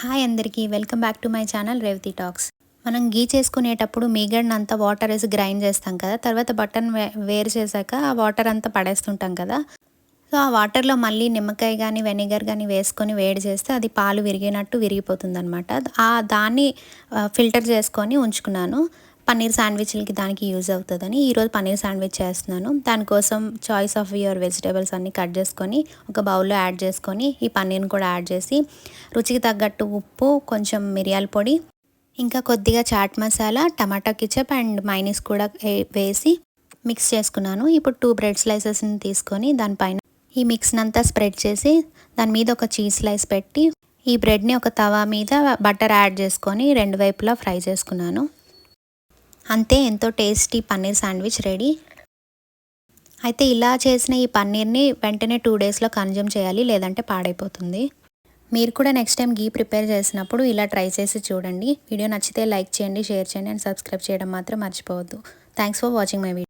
Hi అందరికీ welcome back to my channel Revathi talks. మనం గీ చేసుకునేటప్పుడు మీగడనంతా వాటర్ వేసి గ్రైండ్ చేస్తాం కదా. తర్వాత బటన్ వేరు చేశాక ఆ వాటర్ అంతా పడేస్తుంటాం కదా. సో ఆ వాటర్లో మళ్ళీ నిమ్మకాయ కానీ వెనిగర్ కానీ వేసుకొని వేడి చేస్తే అది పాలు విరిగినట్టు విరిగిపోతుంది అనమాట. దాన్ని ఫిల్టర్ చేసుకొని ఉంచుకున్నాను. పన్నీర్ శాండ్విచ్లకి దానికి యూజ్ అవుతుందని ఈరోజు పన్నీర్ శాండ్విచ్ చేస్తున్నాను. దానికోసం చాయిస్ ఆఫ్ యువర్ వెజిటేబుల్స్ అన్నీ కట్ చేసుకొని ఒక బౌల్లో యాడ్ చేసుకొని ఈ పన్నీర్ని కూడా యాడ్ చేసి రుచికి తగ్గట్టు ఉప్పు, కొంచెం మిరియాల పొడి, ఇంకా కొద్దిగా చాట్ మసాలా, టమాటా కెచప్ అండ్ మైనీస్ కూడా వేసి మిక్స్ చేసుకున్నాను. ఇప్పుడు 2 బ్రెడ్ స్లైసెస్ని తీసుకొని దానిపైన ఈ మిక్స్ని అంతా స్ప్రెడ్ చేసి దాని మీద ఒక చీజ్ స్లైస్ పెట్టి ఈ బ్రెడ్ని ఒక తవా మీద బటర్ యాడ్ చేసుకొని 2 వైపులా ఫ్రై చేసుకున్నాను. అంతే, ఎంతో టేస్టీ పన్నీర్ శాండ్విచ్ రెడీ. అయితే ఇలా చేసిన ఈ పన్నీర్ని వెంటనే 2 డేస్లో కన్జ్యూమ్ చేయాలి, లేదంటే పాడైపోతుంది. మీరు కూడా నెక్స్ట్ టైం గీ ప్రిపేర్ చేసినప్పుడు ఇలా ట్రై చేసి చూడండి. వీడియో నచ్చితే లైక్ చేయండి, షేర్ చేయండి అండ్ సబ్స్క్రైబ్ చేయడం మాత్రం మర్చిపోవద్దు. Thanks for watching my video.